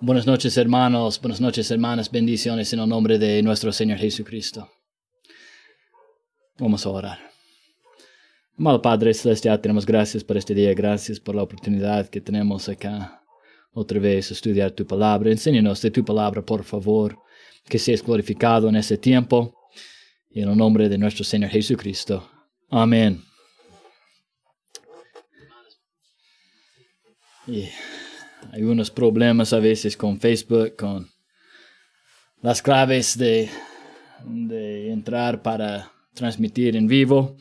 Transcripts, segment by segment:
Buenas noches, hermanos. Buenas noches, hermanas. Bendiciones en el nombre de nuestro Señor Jesucristo. Vamos a orar. Amado Padre Celestial, tenemos gracias por este día. Gracias por la oportunidad que tenemos acá otra vez estudiar tu palabra. Enséñanos de tu palabra, por favor, que seas glorificado en ese tiempo. Y en el nombre de nuestro Señor Jesucristo. Amén. Y hay unos problemas a veces con Facebook, con las claves de entrar para transmitir en vivo.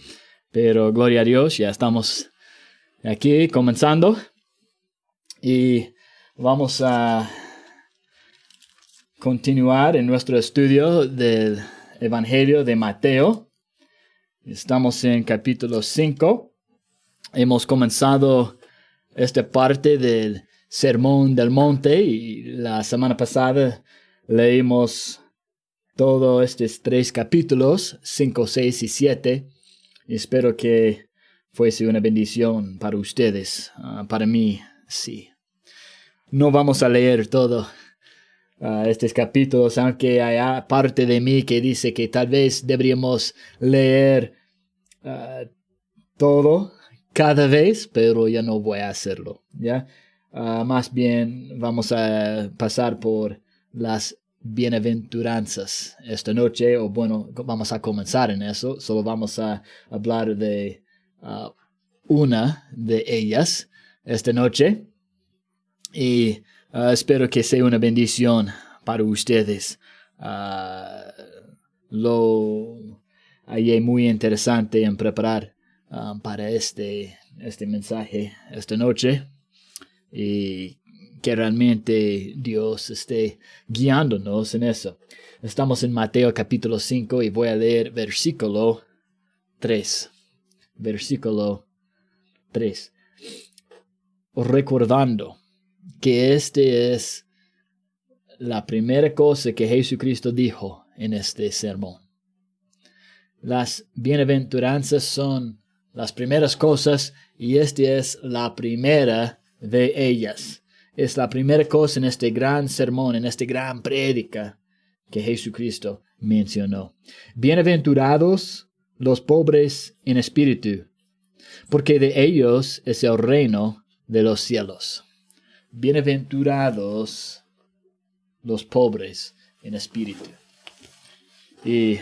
Pero gloria a Dios, ya estamos aquí comenzando. Y vamos a continuar en nuestro estudio del Evangelio de Mateo. Estamos en capítulo 5. Hemos comenzado esta parte del Sermón del Monte y la semana pasada leímos todos estos 3 capítulos, 5, 6 y 7. Espero que fuese una bendición para ustedes. Para mí, sí. No vamos a leer todos estos capítulos, aunque hay parte de mí que dice que tal vez deberíamos leer todo cada vez, pero ya no voy a hacerlo, ¿ya? Más bien vamos a pasar por las bienaventuranzas esta noche, o bueno, vamos a comenzar en eso. Solo vamos a hablar de una de ellas esta noche, y espero que sea una bendición para ustedes. Lo hallé muy interesante en preparar para este mensaje esta noche, y que realmente Dios esté guiándonos en eso. Estamos en Mateo capítulo 5 y voy a leer versículo 3. Versículo 3. Recordando que este es la primera cosa que Jesucristo dijo en este sermón. Las bienaventuranzas son las primeras cosas, y esta es la primera de ellas. Es la primera cosa en este gran sermón, en esta gran prédica que Jesucristo mencionó. Bienaventurados los pobres en espíritu, porque de ellos es el reino de los cielos. Bienaventurados los pobres en espíritu. Y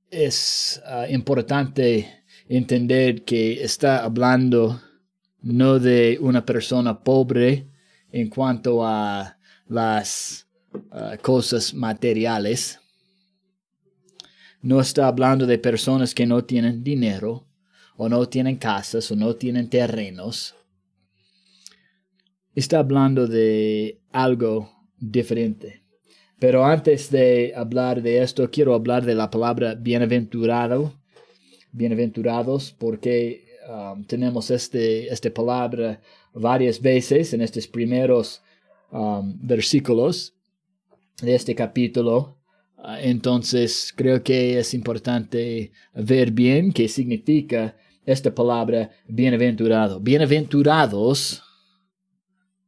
es importante entender que está hablando no de una persona pobre en cuanto a las cosas materiales. No está hablando de personas que no tienen dinero, o no tienen casas, o no tienen terrenos. Está hablando de algo diferente. Pero antes de hablar de esto, quiero hablar de la palabra bienaventurado. Bienaventurados, porque tenemos esta palabra varias veces en estos primeros versículos de este capítulo. Entonces, creo que es importante ver bien qué significa esta palabra bienaventurado. Bienaventurados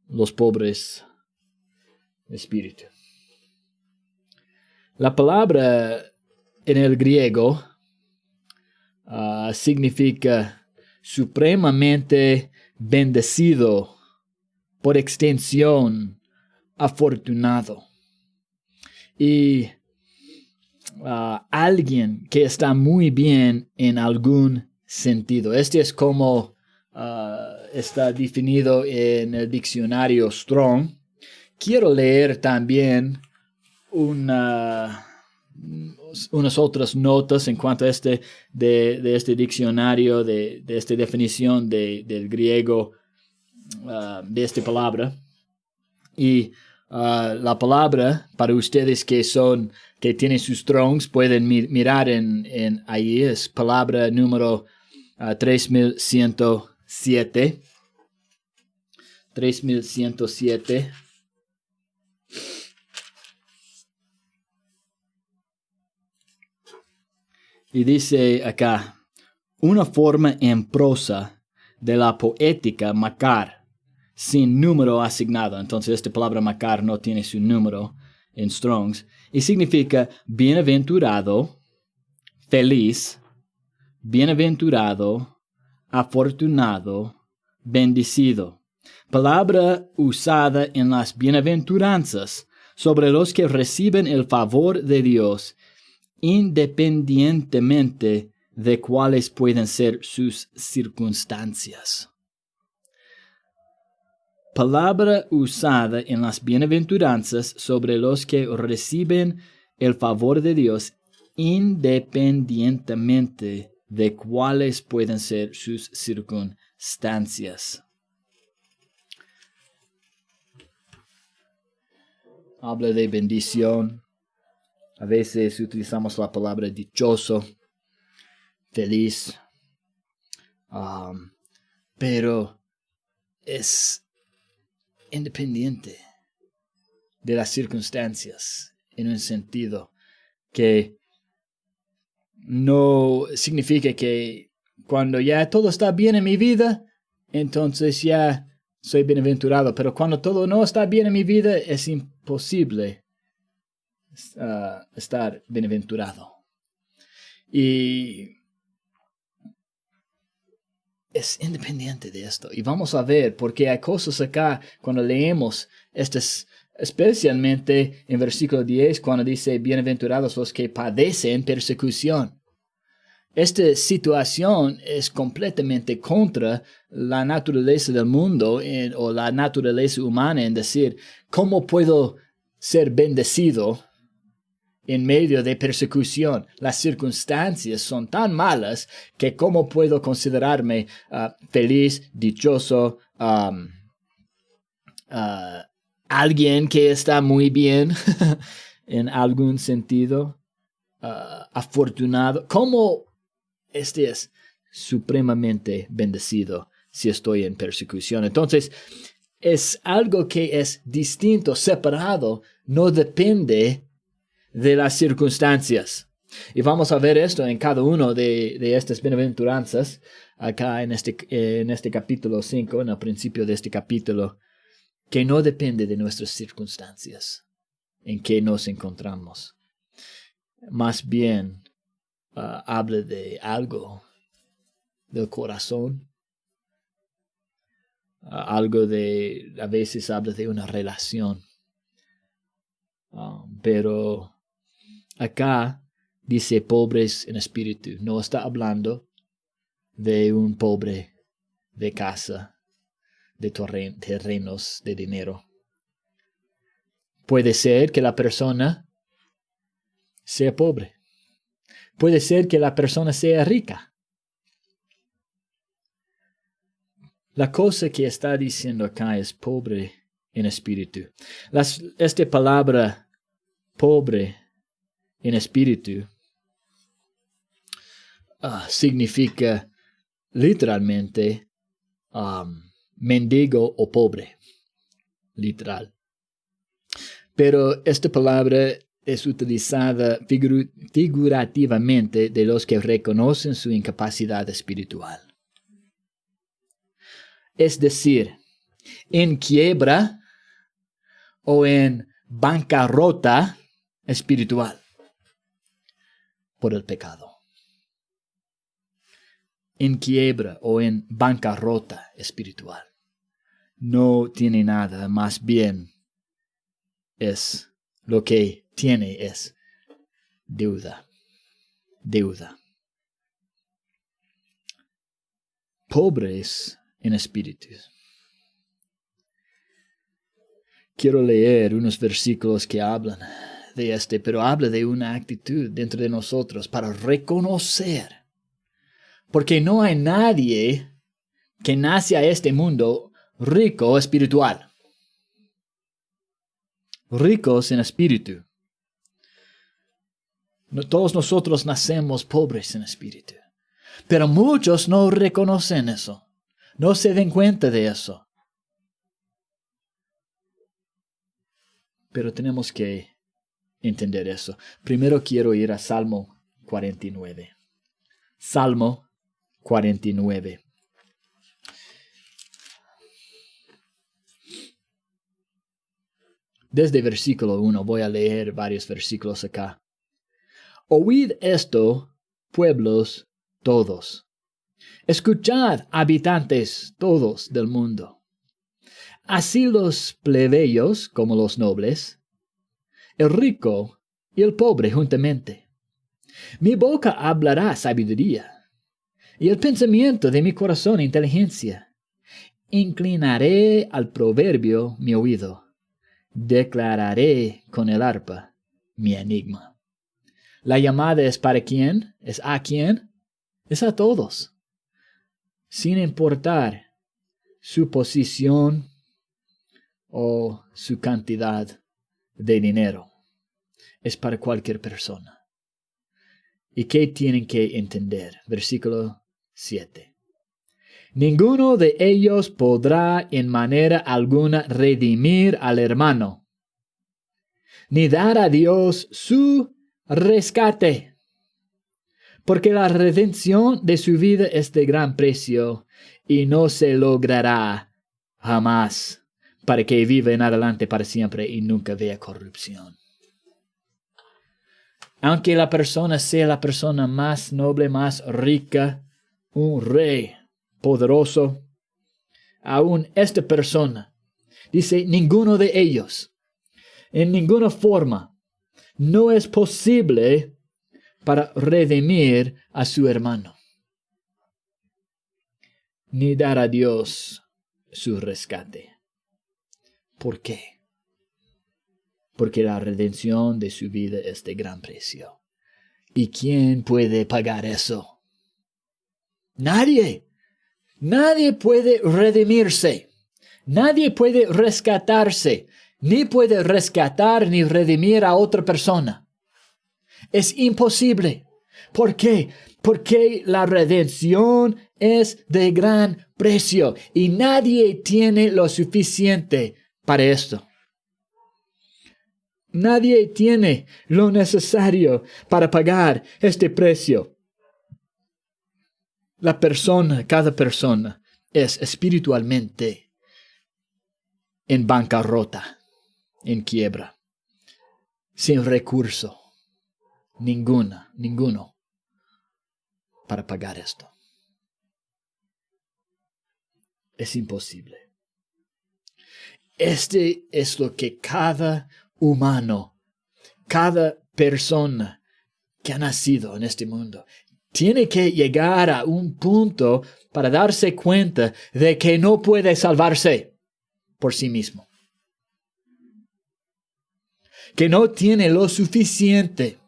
los pobres de espíritu. La palabra en el griego significa supremamente bendecido, por extensión, afortunado. Y alguien que está muy bien en algún sentido. Este es como está definido en el diccionario Strong. Quiero leer también unas otras notas en cuanto a de este diccionario, de esta definición del griego, de esta palabra. Y la palabra, para ustedes que tienen sus Strongs, pueden mirar en ahí, es palabra número 3107. 3107. Y dice acá, una forma en prosa de la poética Macar, sin número asignado. Entonces, esta palabra makar no tiene su número en Strong's. Y significa bienaventurado, feliz, bienaventurado, afortunado, bendecido. Palabra usada en las bienaventuranzas sobre los que reciben el favor de Dios, independientemente de cuáles pueden ser sus circunstancias. Palabra usada en las bienaventuranzas sobre los que reciben el favor de Dios, independientemente de cuáles pueden ser sus circunstancias. Habla de bendición. A veces utilizamos la palabra dichoso, feliz, pero es independiente de las circunstancias, en un sentido que no significa que cuando ya todo está bien en mi vida, entonces ya soy bienaventurado, pero cuando todo no está bien en mi vida, es imposible estar bienaventurado. Y es independiente de esto. Y vamos a ver, porque hay cosas acá cuando leemos estas, especialmente en versículo 10, cuando dice, bienaventurados los que padecen persecución. Esta situación es completamente contra la naturaleza del mundo o la naturaleza humana en decir, ¿cómo puedo ser bendecido en medio de persecución? Las circunstancias son tan malas que ¿cómo puedo considerarme feliz, dichoso, alguien que está muy bien en algún sentido, afortunado? ¿Cómo es supremamente bendecido si estoy en persecución? Entonces, es algo que es distinto, separado, no depende de las circunstancias. Y vamos a ver esto en cada uno de estas bienaventuranzas, acá en este capítulo 5, en el principio de este capítulo, que no depende de nuestras circunstancias en que nos encontramos. Más bien, habla de algo del corazón, a veces habla de una relación, pero acá dice pobres en espíritu. No está hablando de un pobre de casa, de terrenos, de dinero. Puede ser que la persona sea pobre. Puede ser que la persona sea rica. La cosa que está diciendo acá es pobre en espíritu. Esta palabra pobre en espíritu significa literalmente mendigo o pobre, literal. Pero esta palabra es utilizada figurativamente de los que reconocen su incapacidad espiritual. Es decir, en quiebra o en bancarrota espiritual por el pecado. En quiebra o en bancarrota espiritual. No tiene nada, más bien es lo que tiene es deuda. Deuda. Pobres en espíritu. Quiero leer unos versículos que hablan de pero habla de una actitud dentro de nosotros para reconocer. Porque no hay nadie que nace a este mundo rico espiritual. Ricos en espíritu. No, todos nosotros nacemos pobres en espíritu. Pero muchos no reconocen eso. No se den cuenta de eso. Pero tenemos que entender eso. Primero quiero ir a Salmo 49. Salmo 49. Desde versículo 1 voy a leer varios versículos acá. Oíd esto, pueblos todos. Escuchad, habitantes todos del mundo. Así los plebeyos como los nobles, el rico y el pobre juntamente. Mi boca hablará sabiduría, y el pensamiento de mi corazón inteligencia. Inclinaré al proverbio mi oído, declararé con el arpa mi enigma. La llamada es ¿para quién? ¿Es a quién? Es a todos, sin importar su posición o su cantidad de dinero. Es para cualquier persona. ¿Y qué tienen que entender? Versículo 7. Ninguno de ellos podrá en manera alguna redimir al hermano, ni dar a Dios su rescate, porque la redención de su vida es de gran precio y no se logrará jamás para que viva en adelante para siempre y nunca vea corrupción. Aunque la persona sea la persona más noble, más rica, un rey poderoso, aún esta persona, dice, ninguno de ellos, en ninguna forma, no es posible para redimir a su hermano, ni dar a Dios su rescate. ¿Por qué? Porque la redención de su vida es de gran precio. ¿Y quién puede pagar eso? Nadie. Nadie puede redimirse. Nadie puede rescatarse. Ni puede rescatar ni redimir a otra persona. Es imposible. ¿Por qué? Porque la redención es de gran precio y nadie tiene lo suficiente para esto. Nadie tiene lo necesario para pagar este precio. La persona, cada persona, es espiritualmente en bancarrota, en quiebra, sin recurso, ninguno, para pagar esto. Es imposible. Este es lo que cada humano, cada persona que ha nacido en este mundo, tiene que llegar a un punto para darse cuenta de que no puede salvarse por sí mismo. Que no tiene lo suficiente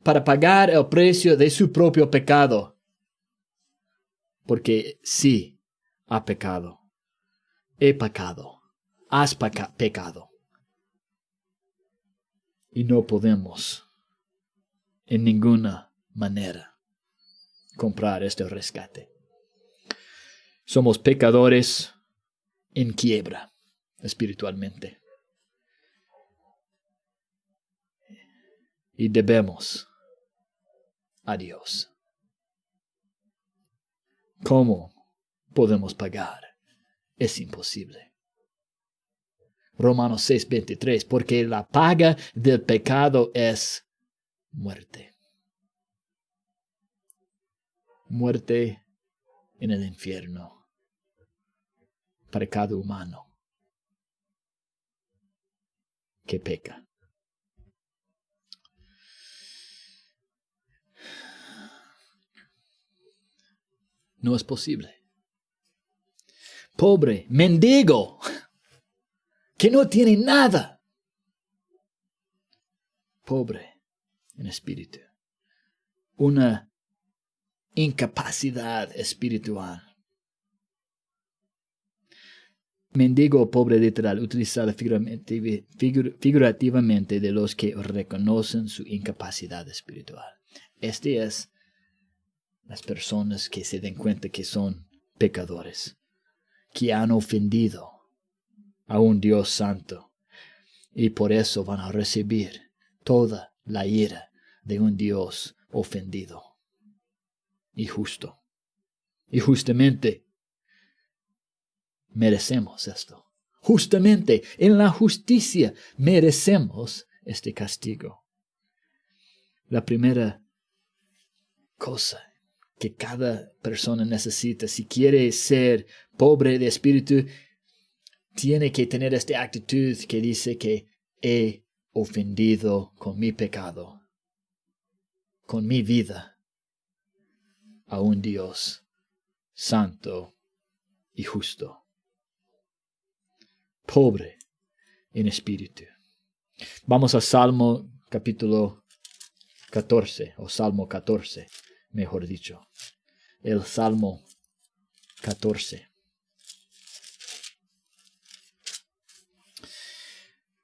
para pagar el precio de su propio pecado. Porque sí, ha pecado. He pecado. Has pecado. Y no podemos en ninguna manera comprar este rescate. Somos pecadores en quiebra espiritualmente. Y debemos a Dios. ¿Cómo podemos pagar? Es imposible. Romanos 6:23, porque la paga del pecado es muerte. Muerte en el infierno para cada humano que peca. No es posible. Pobre, mendigo, que no tiene nada. Pobre en espíritu. Una incapacidad espiritual. Mendigo o pobre literal, utilizada figurativamente de los que reconocen su incapacidad espiritual. Este es las personas que se den cuenta que son pecadores, que han ofendido a un Dios santo y por eso van a recibir toda la ira de un Dios ofendido y justo. Y justamente merecemos esto. justamente, en la justicia, merecemos este castigo. La primera cosa que cada persona necesita, si quiere ser pobre de espíritu, tiene que tener esta actitud que dice que he ofendido con mi pecado, con mi vida, a un Dios santo y justo. Pobre en espíritu. Vamos a Salmo capítulo 14, o Salmo 14, mejor dicho. El Salmo 14.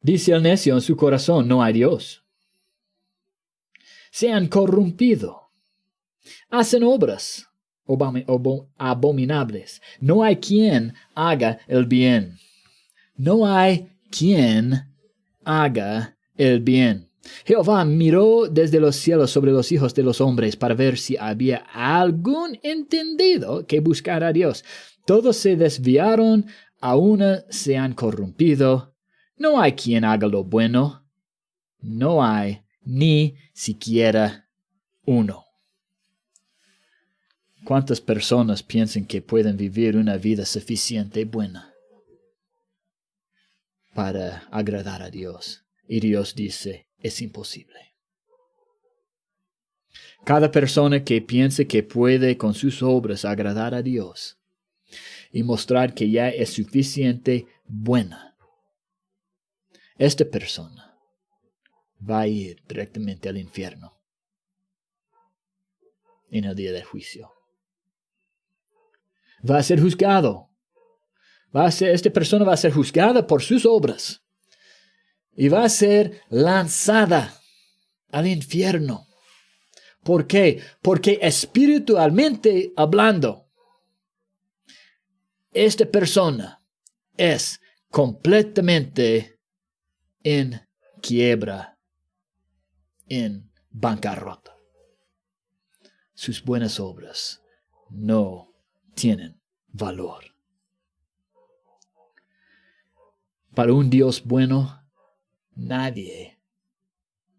Dice el necio en su corazón, no hay Dios. Se han corrompido. Hacen obras abominables. No hay quien haga el bien. No hay quien haga el bien. Jehová miró desde los cielos sobre los hijos de los hombres para ver si había algún entendido que buscara a Dios. Todos se desviaron, a una se han corrompido. No hay quien haga lo bueno. No hay ni siquiera uno. ¿Cuántas personas piensan que pueden vivir una vida suficiente buena para agradar a Dios? Y Dios dice, es imposible. Cada persona que piense que puede con sus obras agradar a Dios y mostrar que ya es suficiente buena, esta persona va a ir directamente al infierno en el día del juicio. Va a ser juzgado. Esta persona va a ser juzgada por sus obras y va a ser lanzada al infierno. ¿Por qué? Porque espiritualmente hablando, esta persona es completamente en quiebra, en bancarrota. Sus buenas obras no tienen valor. Para un Dios bueno, nadie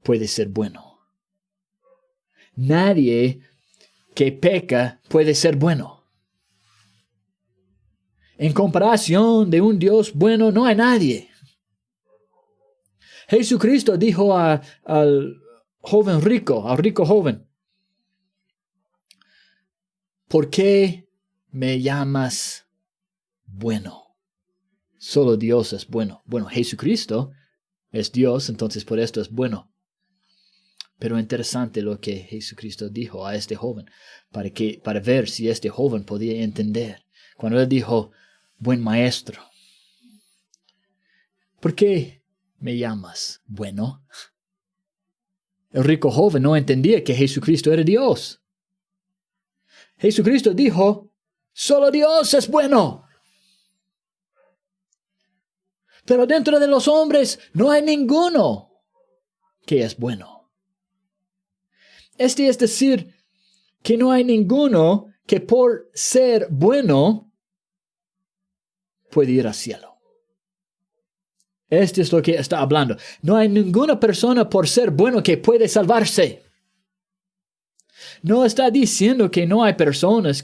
puede ser bueno. Nadie que peca puede ser bueno. En comparación de un Dios bueno, no hay nadie. Jesucristo dijo al rico joven, ¿por qué me llamas bueno? Solo Dios es bueno. Bueno, Jesucristo es Dios, entonces por esto es bueno. Pero interesante lo que Jesucristo dijo a este joven, para ver si este joven podía entender. Cuando él dijo, buen maestro, ¿por qué me llamas bueno? El rico joven no entendía que Jesucristo era Dios. Jesucristo dijo, solo Dios es bueno. Pero dentro de los hombres no hay ninguno que es bueno. Es decir, que no hay ninguno que por ser bueno puede ir al cielo. Esto es lo que está hablando. No hay ninguna persona por ser bueno que puede salvarse. No está diciendo que no hay personas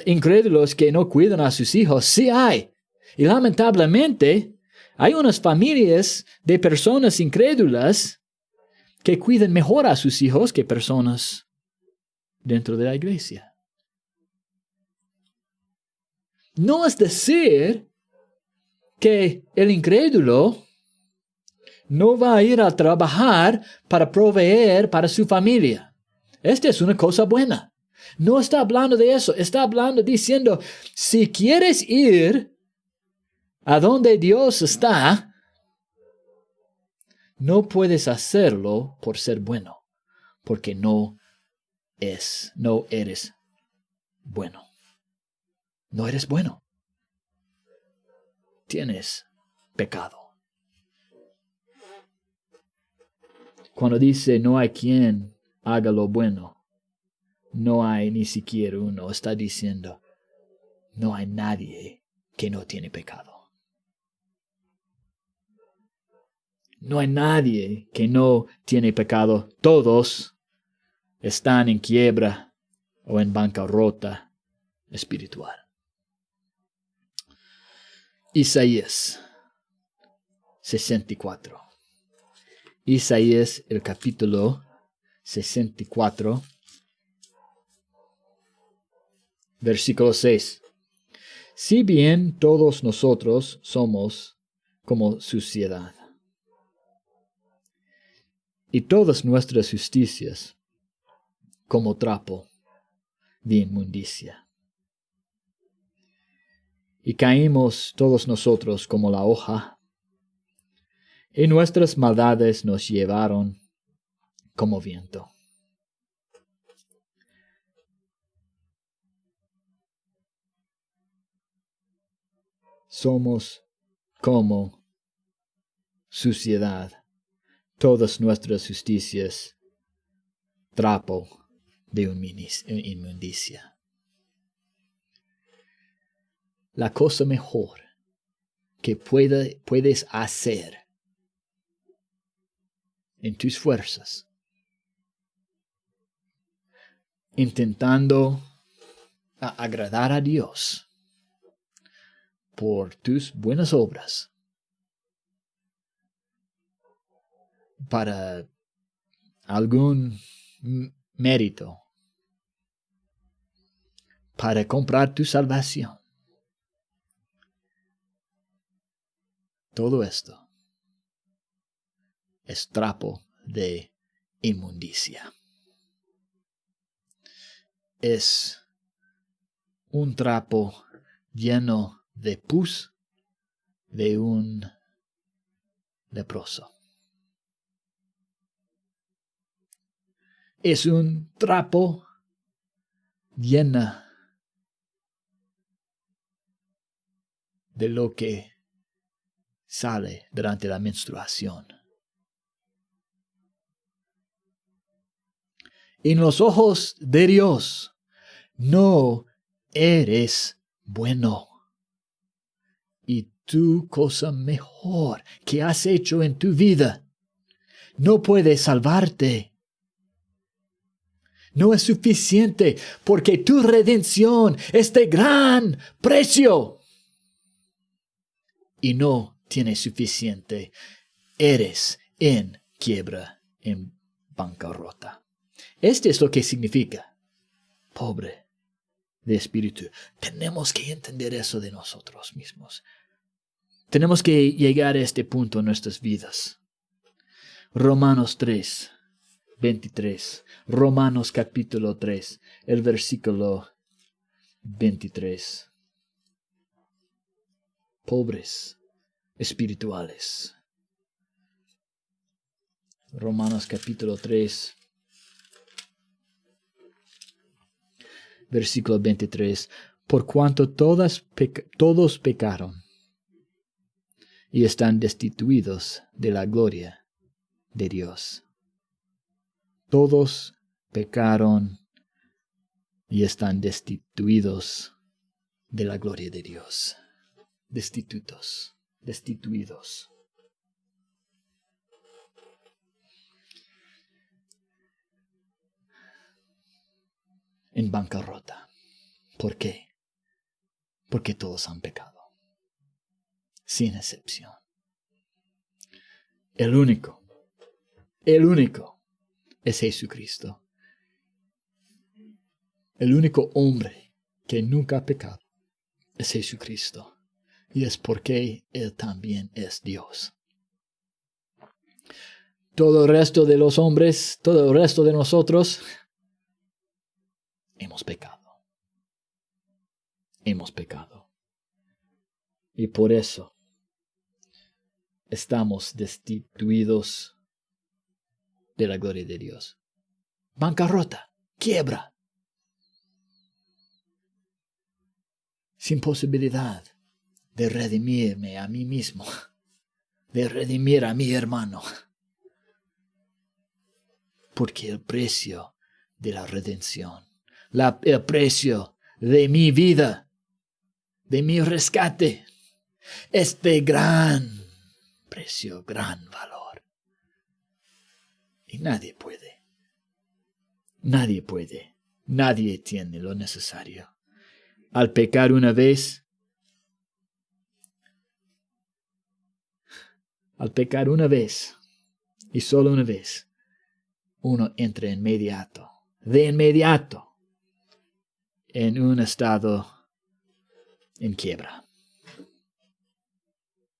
incrédulos que no cuidan a sus hijos. Sí hay. Y lamentablemente hay unas familias de personas incrédulas que cuidan mejor a sus hijos que personas dentro de la iglesia. No es decir que el incrédulo no va a ir a trabajar para proveer para su familia. Esta es una cosa buena. No está hablando de eso. Está hablando diciendo, si quieres ir a donde Dios está, no puedes hacerlo por ser bueno, porque no eres bueno. No eres bueno. Tienes pecado. Cuando dice no hay quien haga lo bueno, no hay ni siquiera uno, está diciendo no hay nadie que no tiene pecado. No hay nadie que no tiene pecado. Todos están en quiebra o en bancarrota espiritual. Isaías 64. Isaías, el capítulo 64, versículo 6. Si bien todos nosotros somos como suciedad, y todas nuestras justicias como trapo de inmundicia, y caímos todos nosotros como la hoja, y nuestras maldades nos llevaron como viento. Somos como suciedad, todas nuestras justicias, trapo de inmundicia. La cosa mejor que puedes hacer en tus fuerzas, intentando agradar a Dios por tus buenas obras, para algún mérito, para comprar tu salvación. Todo esto es trapo de inmundicia. Es un trapo lleno de pus de un leproso. Es un trapo lleno de lo que sale durante la menstruación. En los ojos de Dios no eres bueno. Y tu cosa mejor que has hecho en tu vida no puede salvarte. No es suficiente porque tu redención es de gran precio. Y no tienes suficiente. Eres en quiebra, en bancarrota. Esto es lo que significa pobre de espíritu. Tenemos que entender eso de nosotros mismos. Tenemos que llegar a este punto en nuestras vidas. Romanos 3, 23. Romanos capítulo 3, el versículo 23. Pobres espirituales. Romanos capítulo 3, versículo 23. Por cuanto todos pecaron y están destituidos de la gloria de Dios. Todos pecaron y están destituidos de la gloria de Dios. Destituidos. En bancarrota. ¿Por qué? Porque todos han pecado. Sin excepción. El único es Jesucristo. El único hombre que nunca ha pecado es Jesucristo. Y es porque Él también es Dios. Todo el resto de los hombres, todo el resto de nosotros, hemos pecado. Hemos pecado. Y por eso estamos destituidos de la gloria de Dios. Bancarrota, quiebra. Sin posibilidad de redimirme a mí mismo, de redimir a mi hermano. Porque el precio de la redención, el precio de mi vida, de mi rescate, es de gran precio, gran valor. Y nadie puede. Nadie puede. Nadie tiene lo necesario. Al pecar una vez, y solo una vez, uno entra de inmediato, en un estado en quiebra,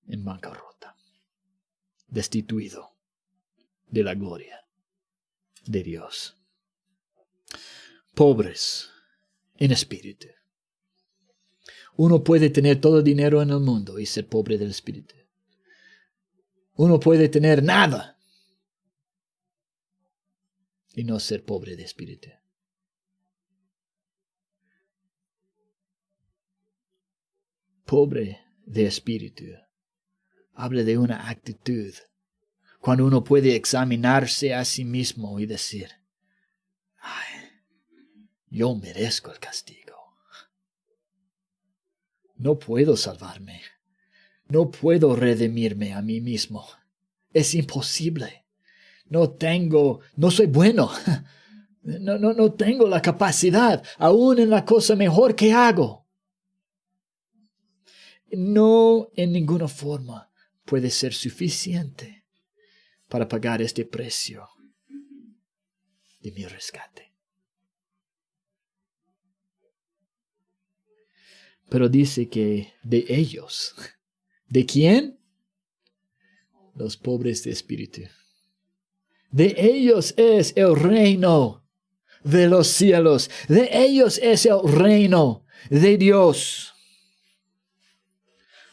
en bancarrota, destituido de la gloria de Dios. Pobres en espíritu. Uno puede tener todo el dinero en el mundo y ser pobre del espíritu. Uno puede tener nada y no ser pobre de espíritu. Pobre de espíritu habla de una actitud cuando uno puede examinarse a sí mismo y decir, ay, yo merezco el castigo. No puedo salvarme. No puedo redimirme a mí mismo. Es imposible. No soy bueno. No tengo la capacidad, aún en la cosa mejor que hago. No en ninguna forma puede ser suficiente para pagar este precio de mi rescate. Pero dice que de ellos. ¿De quién? Los pobres de espíritu. De ellos es el reino de los cielos. De ellos es el reino de Dios.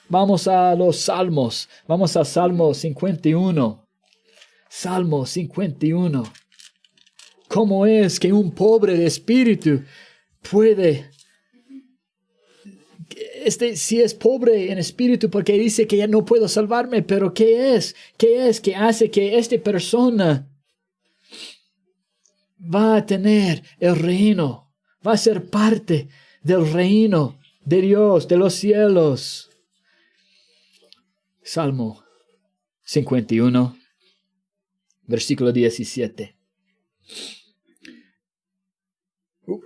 Vamos a los salmos. Vamos a Salmo 51. Salmo 51. ¿Cómo es que un pobre de espíritu puede... si es pobre en espíritu porque dice que ya no puedo salvarme, pero ¿qué es? ¿Qué es que hace que esta persona va a tener el reino? Va a ser parte del reino de Dios, de los cielos. Salmo 51, versículo 17.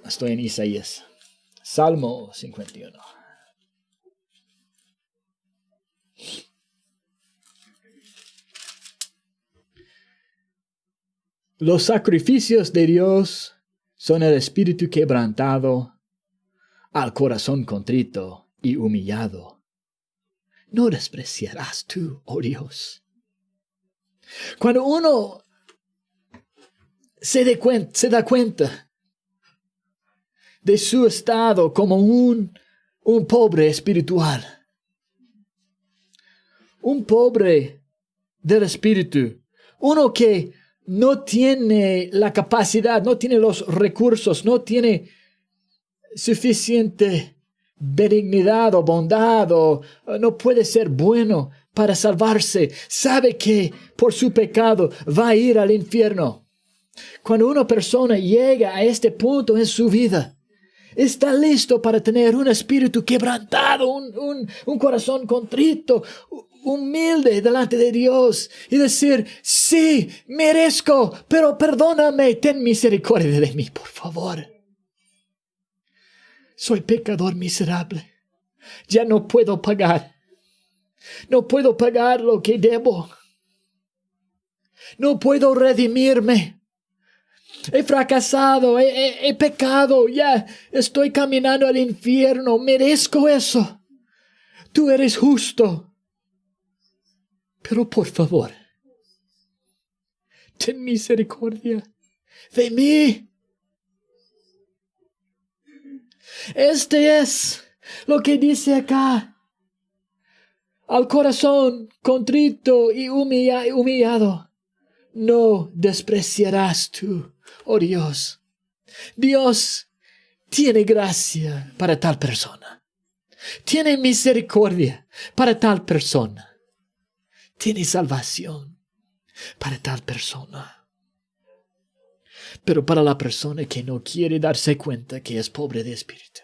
Estoy en Isaías. Salmo 51. Los sacrificios de Dios son el espíritu quebrantado, al corazón contrito y humillado. No despreciarás tú, oh Dios. Cuando uno se da cuenta de su estado como un pobre espiritual, un pobre del espíritu, uno que no tiene la capacidad, no tiene los recursos, no tiene suficiente benignidad o bondad, o no puede ser bueno para salvarse, sabe que por su pecado va a ir al infierno. Cuando una persona llega a este punto en su vida, está listo para tener un espíritu quebrantado, un corazón contrito, humilde delante de Dios y decir, sí, merezco, pero perdóname, ten misericordia de mí, por favor. Soy pecador miserable. Ya no puedo pagar. No puedo pagar lo que debo. No puedo redimirme. He fracasado, he pecado, ya estoy caminando al infierno. Merezco eso. Tú eres justo. Pero por favor, ten misericordia de mí. Este es lo que dice acá. Al corazón contrito y humillado, no despreciarás tú, oh Dios. Dios tiene gracia para tal persona. Tiene misericordia para tal persona. Tiene salvación para tal persona. Pero para la persona que no quiere darse cuenta que es pobre de espíritu,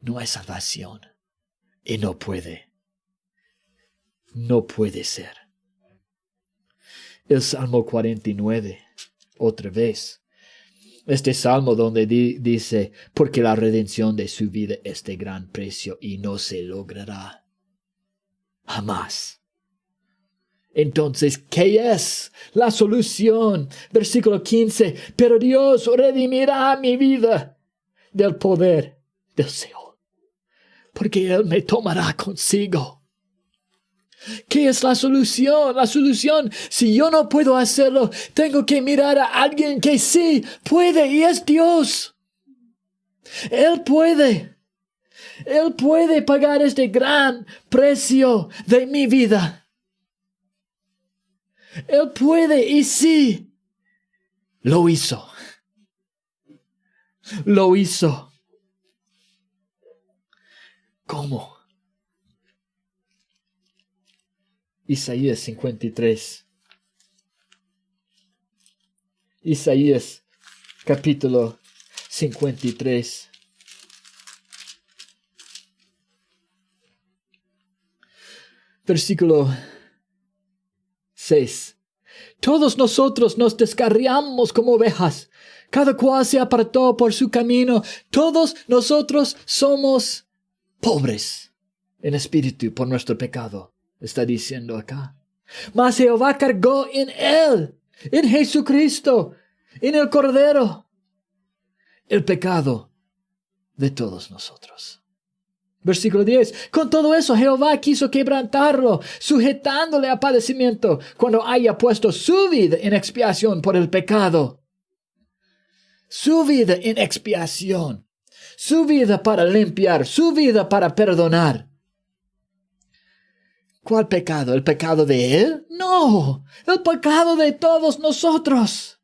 no hay salvación y no puede ser. el Salmo 49, otra vez. Este salmo donde dice, porque la redención de su vida es de gran precio y no se logrará jamás. Entonces, ¿qué es la solución? Versículo 15, pero Dios redimirá mi vida del poder del Seol, porque Él me tomará consigo. ¿Qué es la solución? La solución, si yo no puedo hacerlo, tengo que mirar a alguien que sí puede, y es Dios. Él puede. Él puede pagar este gran precio de mi vida. Él puede, y sí, lo hizo. Lo hizo. ¿Cómo? Isaías 53. Isaías capítulo 53. Versículo 6. Todos nosotros nos descarriamos como ovejas. Cada cual se apartó por su camino. Todos nosotros somos pobres en espíritu por nuestro pecado. Está diciendo acá. Mas Jehová cargó en él, en Jesucristo, en el Cordero, el pecado de todos nosotros. Versículo 10. Con todo eso, Jehová quiso quebrantarlo, sujetándole a padecimiento, cuando haya puesto su vida en expiación por el pecado. Su vida en expiación. Su vida para limpiar, su vida para perdonar. ¿Cuál pecado? ¿El pecado de él? No, el pecado de todos nosotros.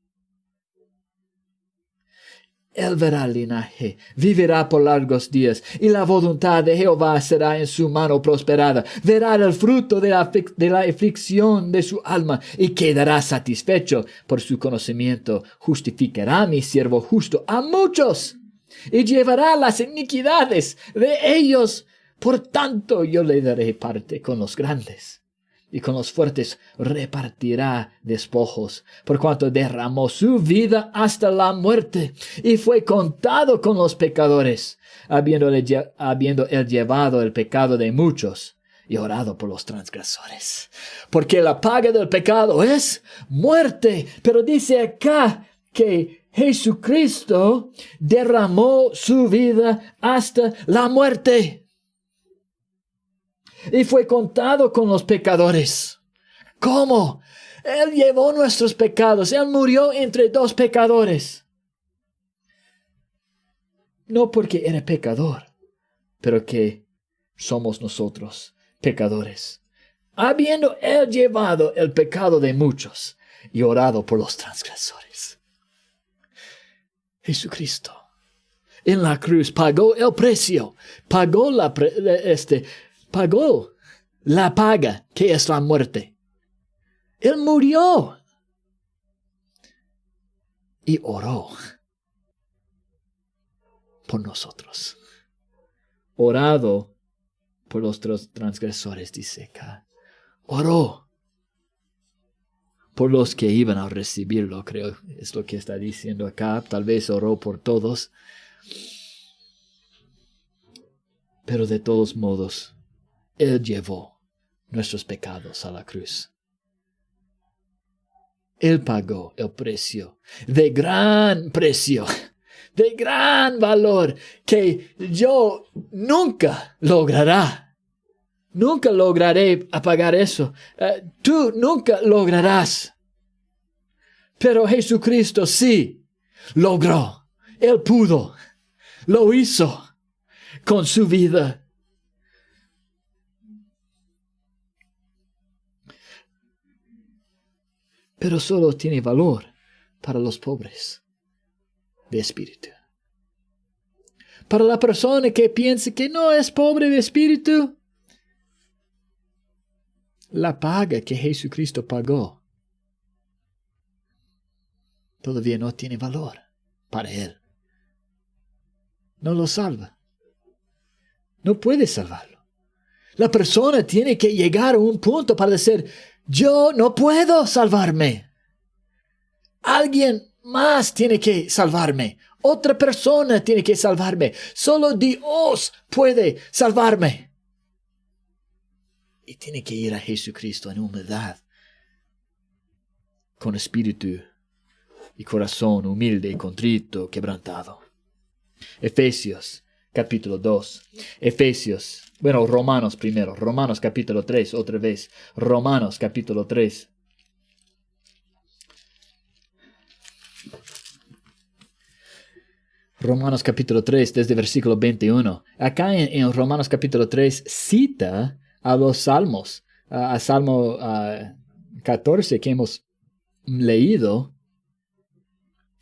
Él verá el linaje, vivirá por largos días, y la voluntad de Jehová será en su mano prosperada. Verá el fruto de la aflicción de su alma, y quedará satisfecho por su conocimiento. Justificará mi siervo justo a muchos, y llevará las iniquidades de ellos. Por tanto, yo le daré parte con los grandes, y con los fuertes repartirá despojos, por cuanto derramó su vida hasta la muerte, y fue contado con los pecadores, habiendo él llevado el pecado de muchos, y orado por los transgresores. Porque la paga del pecado es muerte, pero dice acá que Jesucristo derramó su vida hasta la muerte. Y fue contado con los pecadores. ¿Cómo? Él llevó nuestros pecados. Él murió entre dos pecadores. No porque era pecador, pero que somos nosotros pecadores. Habiendo él llevado el pecado de muchos y orado por los transgresores. Jesucristo en la cruz pagó el precio. Pagó la paga, que es la muerte. Él murió y oró por nosotros. Orado por los transgresores, dice acá. Oró por los que iban a recibirlo, creo, es lo que está diciendo acá. Tal vez oró por todos. Pero de todos modos, Él llevó nuestros pecados a la cruz. Él pagó el precio, de gran valor, que yo nunca lograré pagar eso. Tú nunca lograrás. Pero Jesucristo sí logró. Él pudo. Lo hizo con su vida. Pero solo tiene valor para los pobres de espíritu. Para la persona que piensa que no es pobre de espíritu, la paga que Jesucristo pagó todavía no tiene valor para él. No lo salva. No puede salvarlo. La persona tiene que llegar a un punto para decir, Yo no puedo salvarme. Alguien más tiene que salvarme. Otra persona tiene que salvarme. Solo Dios puede salvarme. Y tiene que ir a Jesucristo en humildad, con espíritu y corazón humilde y contrito, quebrantado. Efesios capítulo 2. Romanos primero. Romanos capítulo 3, otra vez. Romanos capítulo 3. Romanos capítulo 3, desde versículo 21. Acá en Romanos capítulo 3 cita a los salmos, a Salmo 14 que hemos leído.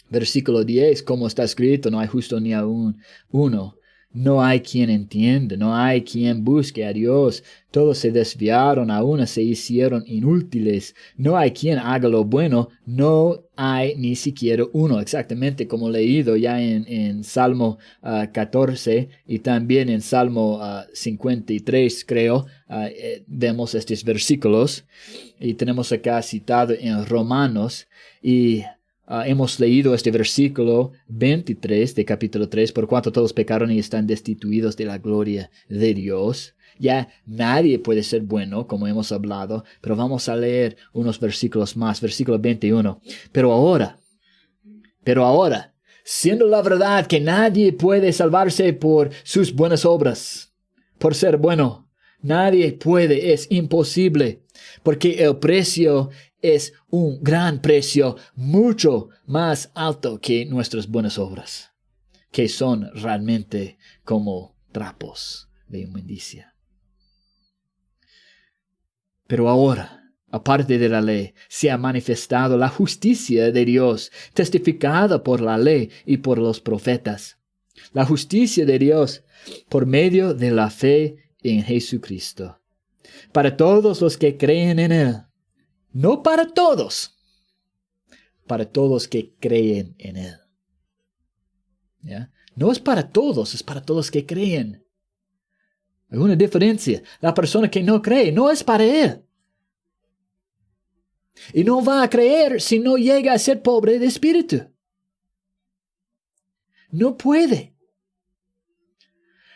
Versículo 10, como está escrito, no hay justo ni aún uno. No hay quien entienda, no hay quien busque a Dios. Todos se desviaron, a una se hicieron inútiles. No hay quien haga lo bueno, no hay ni siquiera uno. Exactamente como leído ya en Salmo 14 y también en Salmo 53, creo, vemos estos versículos. Y tenemos acá citado en Romanos y hemos leído este versículo 23 de capítulo 3, por cuanto todos pecaron y están destituidos de la gloria de Dios. Ya nadie puede ser bueno, como hemos hablado, pero vamos a leer unos versículos más. Versículo 21. Pero ahora, siendo la verdad que nadie puede salvarse por sus buenas obras, por ser bueno, nadie puede, es imposible, porque el precio es un gran precio, mucho más alto que nuestras buenas obras, que son realmente como trapos de inmundicia. Pero ahora, aparte de la ley, se ha manifestado la justicia de Dios, testificada por la ley y por los profetas. La justicia de Dios por medio de la fe en Jesucristo, para todos los que creen en Él. No para todos que creen en Él. ¿Ya? No es para todos, es para todos que creen. Hay una diferencia. La persona que no cree no es para Él. Y no va a creer si no llega a ser pobre de espíritu. No puede.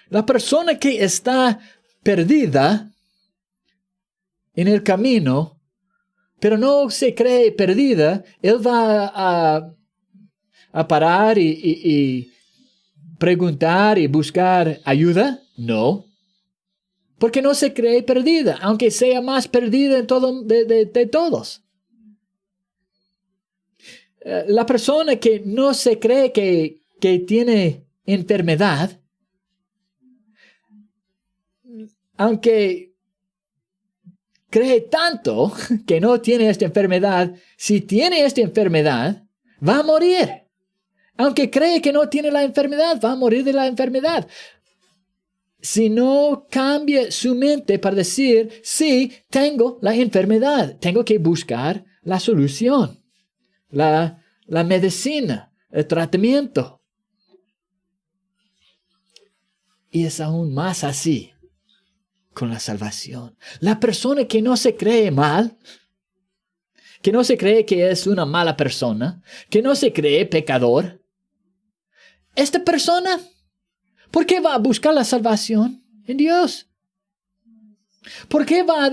La persona que está perdida en el camino, pero no se cree perdida, él va a parar y preguntar y buscar ayuda. No, porque no se cree perdida, aunque sea más perdida de todos. La persona que no se cree que tiene enfermedad, aunque cree tanto que no tiene esta enfermedad, si tiene esta enfermedad, va a morir. Aunque cree que no tiene la enfermedad, va a morir de la enfermedad. Si no cambia su mente para decir, sí, tengo la enfermedad, tengo que buscar la solución, la medicina, el tratamiento. Y es aún más así con la salvación. La persona que no se cree mal, que no se cree que es una mala persona, que no se cree pecador, esta persona, ¿por qué va a buscar la salvación en Dios? ¿Por qué va a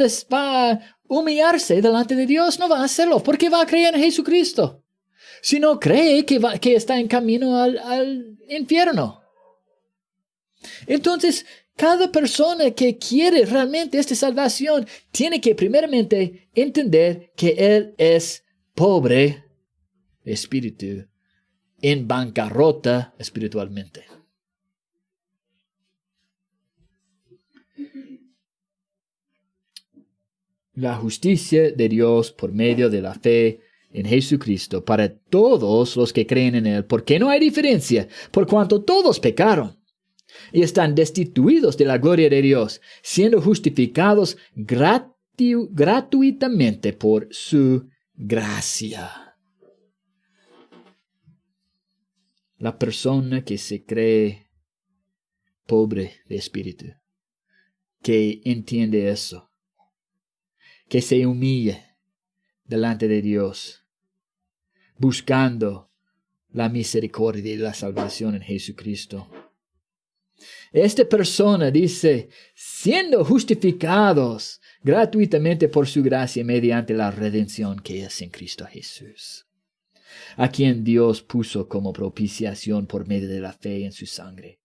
humillarse delante de Dios? No va a hacerlo. ¿Por qué va a creer en Jesucristo? Si no cree que está en camino al infierno. Entonces, cada persona que quiere realmente esta salvación tiene que primeramente entender que él es pobre de espíritu, en bancarrota espiritualmente. La justicia de Dios por medio de la fe en Jesucristo para todos los que creen en Él, porque no hay diferencia, por cuanto todos pecaron y están destituidos de la gloria de Dios, siendo justificados gratuitamente por su gracia. La persona que se cree pobre de espíritu, que entiende eso, que se humille delante de Dios, buscando la misericordia y la salvación en Jesucristo. Esta persona dice, siendo justificados gratuitamente por su gracia mediante la redención que es en Cristo Jesús, a quien Dios puso como propiciación por medio de la fe en su sangre,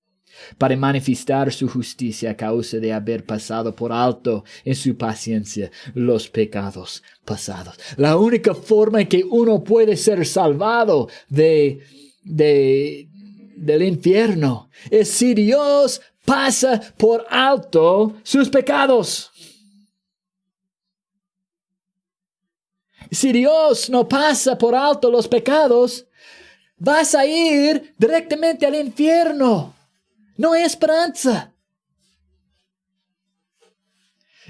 para manifestar su justicia a causa de haber pasado por alto en su paciencia los pecados pasados. La única forma en que uno puede ser salvado del infierno es si Dios pasa por alto sus pecados. Si Dios no pasa por alto los pecados, vas a ir directamente al infierno. No hay esperanza.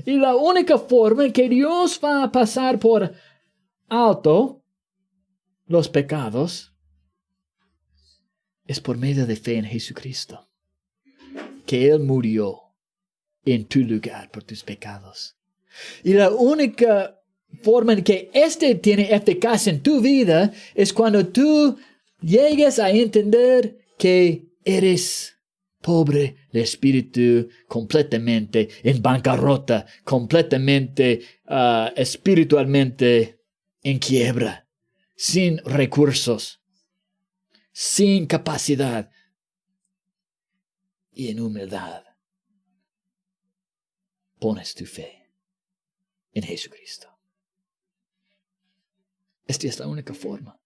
Y la única forma en que Dios va a pasar por alto los pecados es por medio de fe en Jesucristo, que Él murió en tu lugar por tus pecados. Y la única forma en que tiene eficacia en tu vida es cuando tú llegues a entender que eres pobre de espíritu, completamente en bancarrota, completamente espiritualmente en quiebra, sin recursos, sin capacidad y en humildad. Pones tu fe en Jesucristo. Esta es la única forma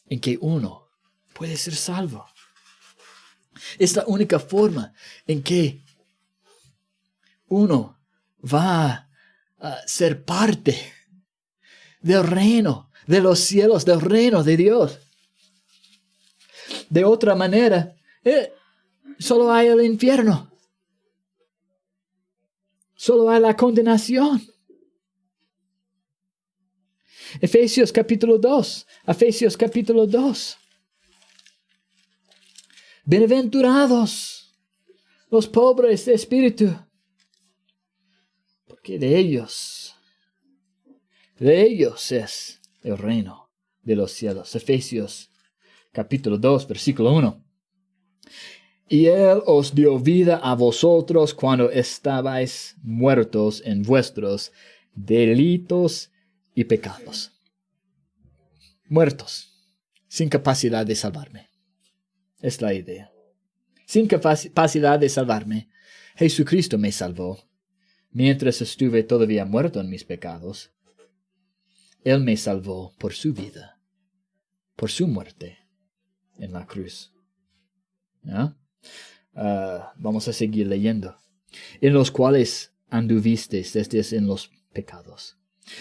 en que uno puede ser salvo. Es la única forma en que uno va a ser parte del reino de los cielos, del reino de Dios. De otra manera, solo hay el infierno. Solo hay la condenación. Efesios capítulo 2. Bienaventurados los pobres de espíritu, porque de ellos es el reino de los cielos. Efesios capítulo 2, versículo 1. Y Él os dio vida a vosotros cuando estabais muertos en vuestros delitos y pecados. Muertos, sin capacidad de salvarme. Es la idea. Sin capacidad de salvarme, Jesucristo me salvó. Mientras estuve todavía muerto en mis pecados, Él me salvó por su vida, por su muerte en la cruz. ¿Ya? Vamos a seguir leyendo. En los cuales anduvisteis, en los pecados,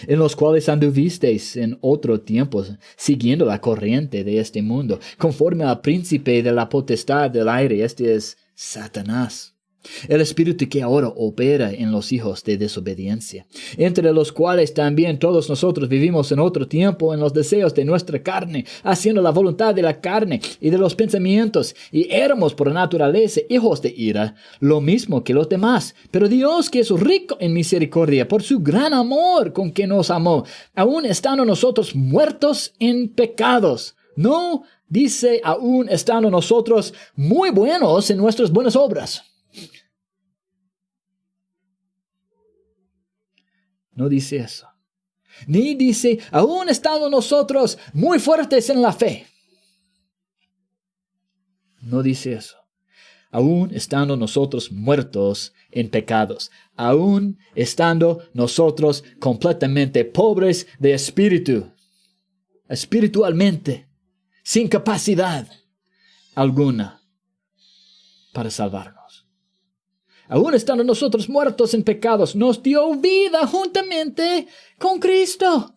en los cuales anduvisteis en otro tiempo, siguiendo la corriente de este mundo, conforme al príncipe de la potestad del aire, este es Satanás, el espíritu que ahora opera en los hijos de desobediencia, entre los cuales también todos nosotros vivimos en otro tiempo en los deseos de nuestra carne, haciendo la voluntad de la carne y de los pensamientos, y éramos por naturaleza hijos de ira, lo mismo que los demás. Pero Dios, que es rico en misericordia, por su gran amor con que nos amó, aun estando nosotros muertos en pecados, no dice aún estando nosotros muy buenos en nuestras buenas obras. No dice eso. Ni dice, aún estando nosotros muy fuertes en la fe. No dice eso. Aún estando nosotros muertos en pecados. Aún estando nosotros completamente pobres de espíritu. Espiritualmente. Sin capacidad alguna para salvarnos. Aún estando nosotros muertos en pecados, nos dio vida juntamente con Cristo.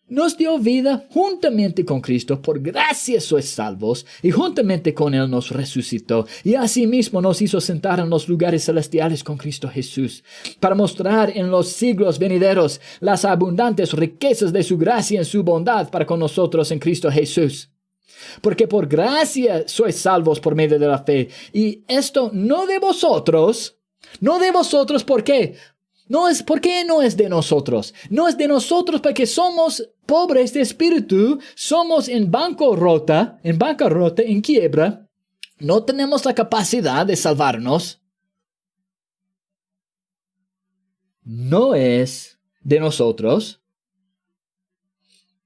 Nos dio vida juntamente con Cristo, por gracia sois salvos, y juntamente con Él nos resucitó, y asimismo nos hizo sentar en los lugares celestiales con Cristo Jesús, para mostrar en los siglos venideros las abundantes riquezas de su gracia en su bondad para con nosotros en Cristo Jesús. Porque por gracia sois salvos por medio de la fe. Y esto no de vosotros. No de vosotros, ¿por qué? ¿Por qué no es de nosotros? No es de nosotros porque somos pobres de espíritu, somos en bancarrota, en quiebra, no tenemos la capacidad de salvarnos. No es de nosotros,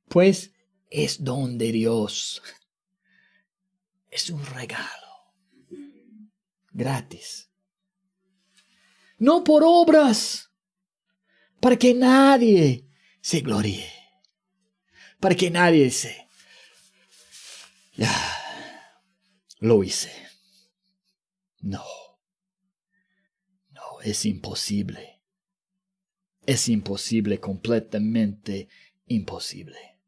pues es don de Dios. Es un regalo gratis. No por obras, para que nadie se gloríe. Para que nadie dice, ya, lo hice. No, es imposible. Es imposible, completamente imposible.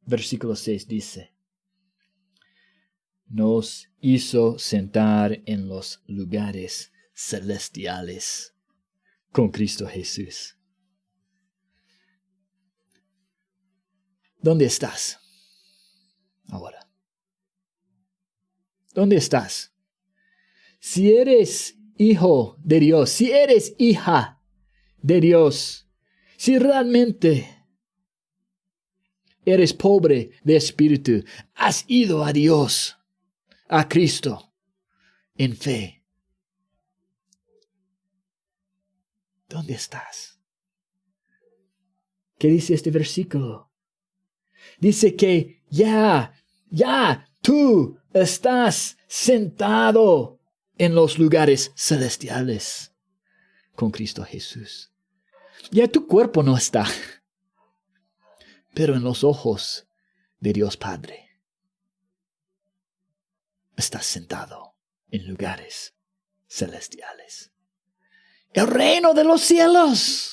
Versículo 6 dice, nos hizo sentar en los lugares celestiales con Cristo Jesús. ¿Dónde estás ahora? ¿Dónde estás? Si eres hijo de Dios, si eres hija de Dios, si realmente eres pobre de espíritu, has ido a Dios, a Cristo, en fe. ¿Dónde estás? ¿Qué dice este versículo? Dice que ya tú estás sentado en los lugares celestiales con Cristo Jesús. Ya tu cuerpo no está, pero en los ojos de Dios Padre estás sentado en lugares celestiales. El reino de los cielos.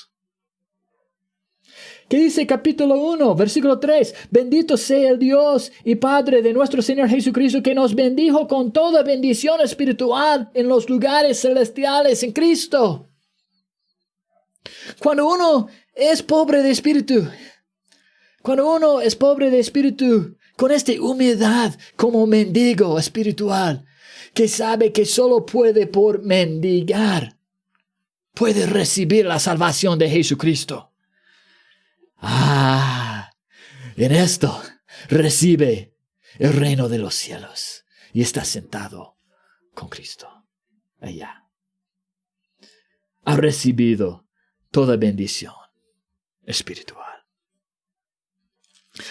¿Qué dice capítulo 1, versículo 3? Bendito sea el Dios y Padre de nuestro Señor Jesucristo, que nos bendijo con toda bendición espiritual en los lugares celestiales en Cristo. Cuando uno es pobre de espíritu, con esta humildad como mendigo espiritual, que sabe que solo puede por mendigar, puede recibir la salvación de Jesucristo. En esto recibe el reino de los cielos y está sentado con Cristo allá. Ha recibido toda bendición espiritual.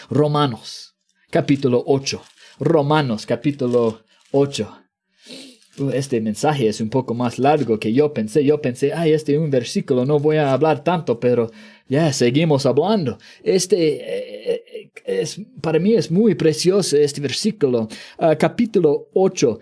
Romanos capítulo 8. Este mensaje es un poco más largo que yo pensé. Este es un versículo, no voy a hablar tanto, pero ya seguimos hablando. Para mí es muy precioso este versículo. Capítulo 8,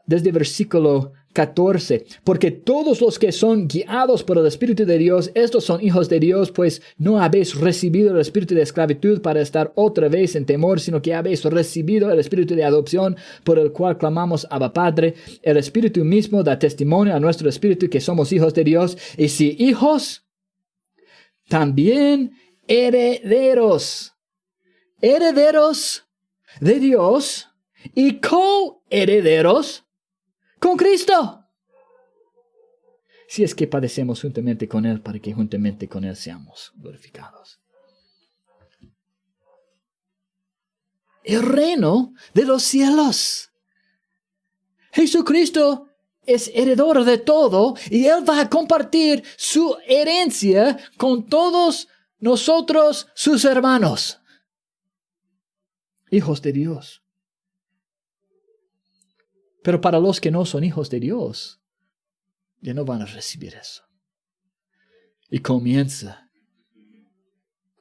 desde versículo 14. Porque todos los que son guiados por el Espíritu de Dios, estos son hijos de Dios, pues no habéis recibido el espíritu de esclavitud para estar otra vez en temor, sino que habéis recibido el espíritu de adopción, por el cual clamamos Abba Padre. El Espíritu mismo da testimonio a nuestro espíritu que somos hijos de Dios, y si hijos, también herederos de Dios y coherederos con Cristo, si es que padecemos juntamente con Él, para que juntamente con Él seamos glorificados. El reino de los cielos. Jesucristo es heredor de todo y Él va a compartir su herencia con todos nosotros, sus hermanos, hijos de Dios. Pero para los que no son hijos de Dios, ya no van a recibir eso. Y comienza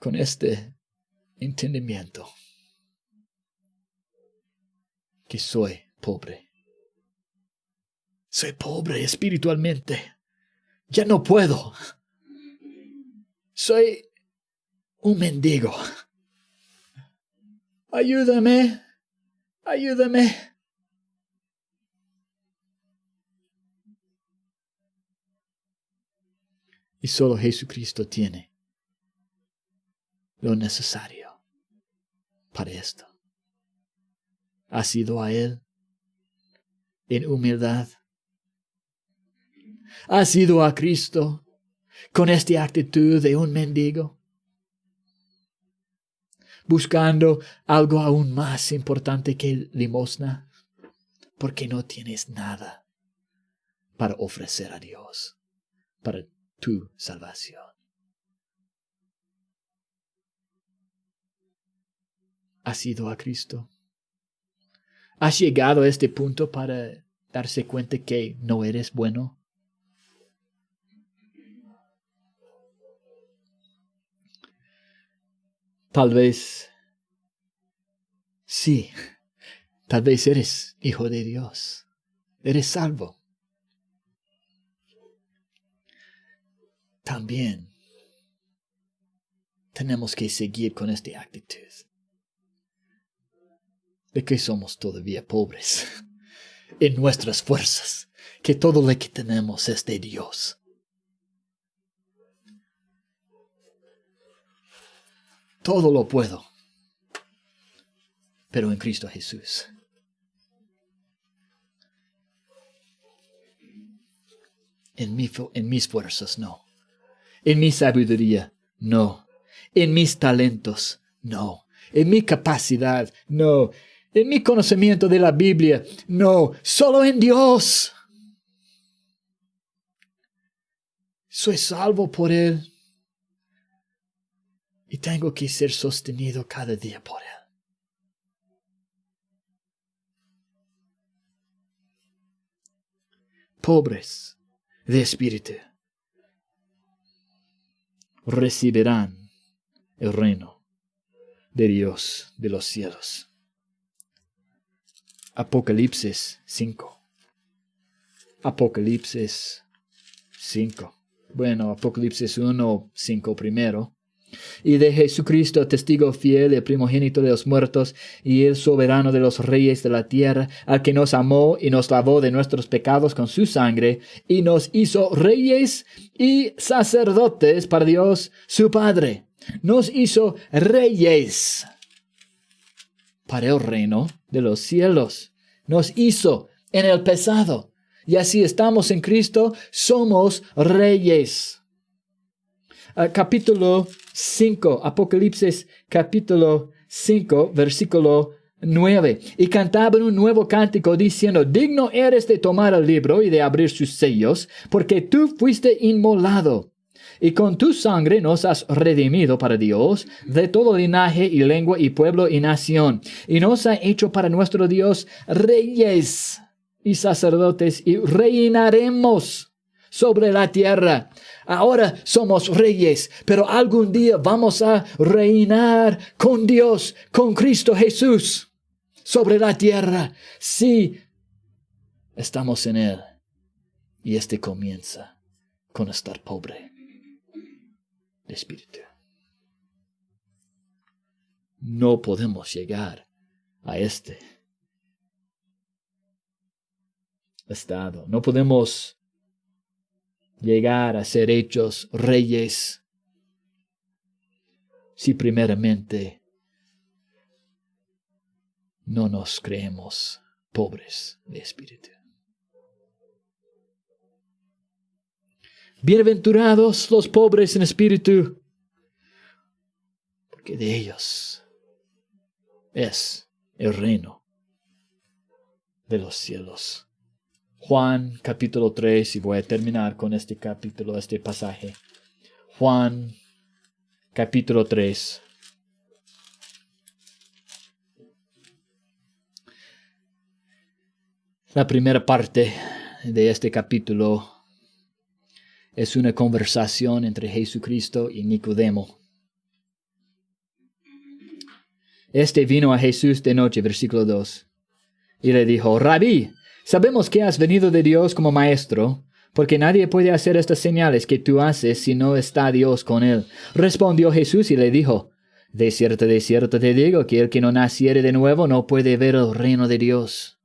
con este entendimiento que soy pobre. Soy pobre espiritualmente. Ya no puedo. Soy un mendigo. Ayúdame. Y solo Jesucristo tiene lo necesario para esto. ¿Has ido a Él en humildad? ¿Has ido a Cristo con esta actitud de un mendigo, buscando algo aún más importante que limosna, porque no tienes nada para ofrecer a Dios para tu salvación? ¿Has ido a Cristo? ¿Has llegado a este punto para darse cuenta que no eres bueno? Tal vez, sí, tal vez eres hijo de Dios, eres salvo. También tenemos que seguir con esta actitud de que somos todavía pobres en nuestras fuerzas, que todo lo que tenemos es de Dios. Todo lo puedo, pero en Cristo Jesús. En mis fuerzas, no. En mi sabiduría, no. En mis talentos, no. En mi capacidad, no. En mi conocimiento de la Biblia, no. Solo en Dios. Soy salvo por Él. Y tengo que ser sostenido cada día por Él. Pobres de espíritu recibirán el reino de Dios de los cielos. Apocalipsis 5. Apocalipsis 5. Bueno, Apocalipsis 1, 5 primero. Y de Jesucristo, testigo fiel, el primogénito de los muertos, y el soberano de los reyes de la tierra, al que nos amó y nos lavó de nuestros pecados con su sangre, y nos hizo reyes y sacerdotes para Dios su Padre. Nos hizo reyes para el reino de los cielos. Nos hizo en el pasado. Y así estamos en Cristo, somos reyes. Capítulo 5, Apocalipsis capítulo 5, versículo 9. Y cantaban un nuevo cántico diciendo: digno eres de tomar el libro y de abrir sus sellos, porque tú fuiste inmolado, y con tu sangre nos has redimido para Dios de todo linaje y lengua y pueblo y nación, y nos ha hecho para nuestro Dios reyes y sacerdotes, y reinaremos sobre la tierra. Ahora somos reyes, pero algún día vamos a reinar con Dios, con Cristo Jesús, sobre la tierra. Sí, estamos en Él. Y este comienza con estar pobre de espíritu. No podemos llegar a este estado. No podemos llegar a ser hechos reyes si primeramente no nos creemos pobres de espíritu. Bienaventurados los pobres en espíritu, porque de ellos es el reino de los cielos. Juan capítulo 3, y voy a terminar con este capítulo, este pasaje. Juan capítulo 3. La primera parte de este capítulo es una conversación entre Jesucristo y Nicodemo. Este vino a Jesús de noche, versículo 2, y le dijo: Rabí, sabemos que has venido de Dios como maestro, porque nadie puede hacer estas señales que tú haces si no está Dios con él. Respondió Jesús y le dijo: de cierto te digo que el que no naciere de nuevo no puede ver el reino de Dios.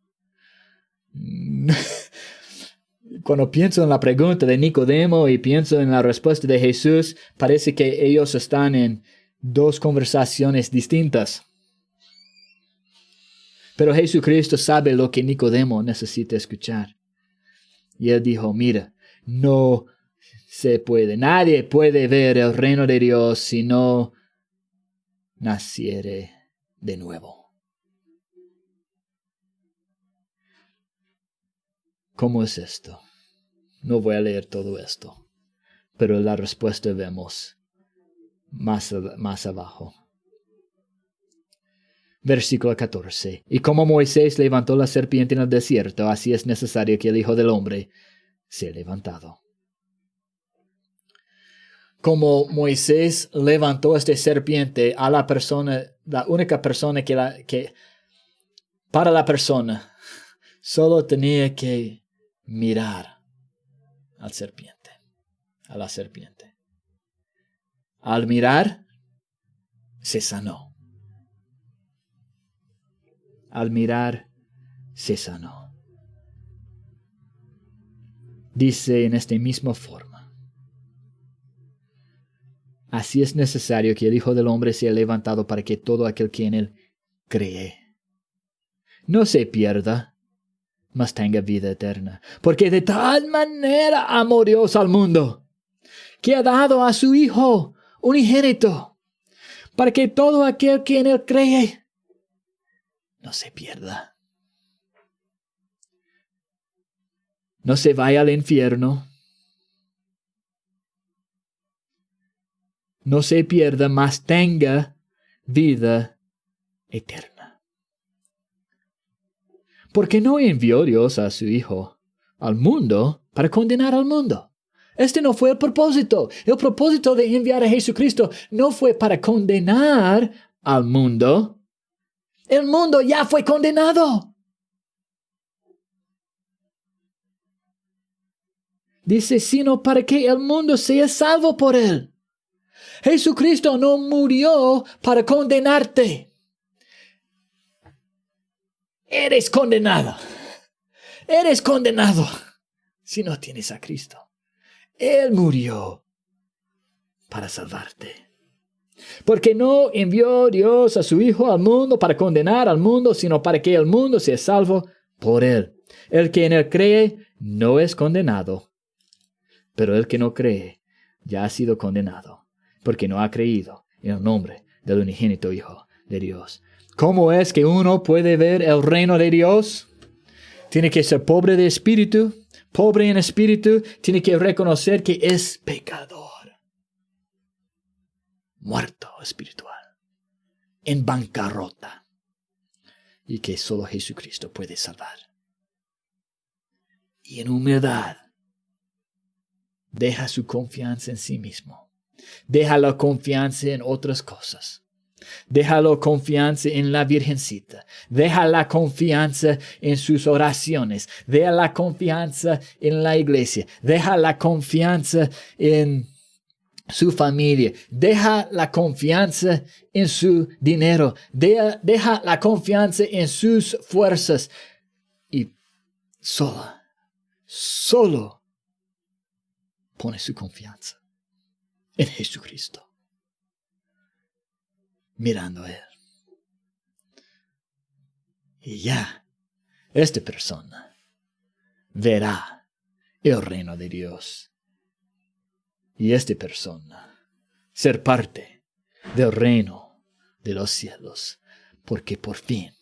Cuando pienso en la pregunta de Nicodemo y pienso en la respuesta de Jesús, parece que ellos están en dos conversaciones distintas. Pero Jesucristo sabe lo que Nicodemo necesita escuchar. Y él dijo, mira, no se puede, nadie puede ver el reino de Dios si no naciere de nuevo. ¿Cómo es esto? No voy a leer todo esto, pero la respuesta vemos más abajo. Versículo 14. Y como Moisés levantó la serpiente en el desierto, así es necesario que el Hijo del Hombre sea levantado. Como Moisés levantó esta serpiente a la persona, la única persona que para la persona solo tenía que mirar a la serpiente. Al mirar, se sanó. Al mirar, se sanó. Dice en esta misma forma: así es necesario que el Hijo del Hombre sea levantado para que todo aquel que en él cree no se pierda, mas tenga vida eterna. Porque de tal manera amó Dios al mundo, que ha dado a su Hijo unigénito, para que todo aquel que en él cree no se pierda, no se vaya al infierno, no se pierda, mas tenga vida eterna. Porque no envió Dios a su Hijo al mundo para condenar al mundo. Este no fue el propósito. El propósito de enviar a Jesucristo no fue para condenar al mundo. El mundo ya fue condenado. Dice, sino para que el mundo sea salvo por él. Jesucristo no murió para condenarte. Eres condenado. Eres condenado si no tienes a Cristo. Él murió para salvarte. Porque no envió Dios a su Hijo al mundo para condenar al mundo, sino para que el mundo sea salvo por él. El que en él cree no es condenado, pero el que no cree ya ha sido condenado, porque no ha creído en el nombre del unigénito Hijo de Dios. ¿Cómo es que uno puede ver el reino de Dios? Tiene que ser pobre de espíritu, pobre en espíritu, tiene que reconocer que es pecador, muerto espiritual, en bancarrota, y que solo Jesucristo puede salvar. Y en humildad, deja su confianza en sí mismo. Deja la confianza en otras cosas. Deja la confianza en la Virgencita. Deja la confianza en sus oraciones. Deja la confianza en la iglesia. Deja la confianza en su familia. Deja la confianza en su dinero. Deja la confianza en sus fuerzas. Y solo pone su confianza en Jesucristo, mirando a él. Y ya, esta persona verá el reino de Dios. Y esta persona ser parte del reino de los cielos, porque por fin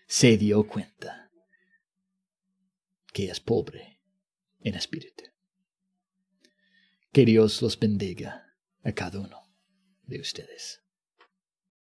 se dio cuenta que es pobre en espíritu. Que Dios los bendiga a cada uno de ustedes.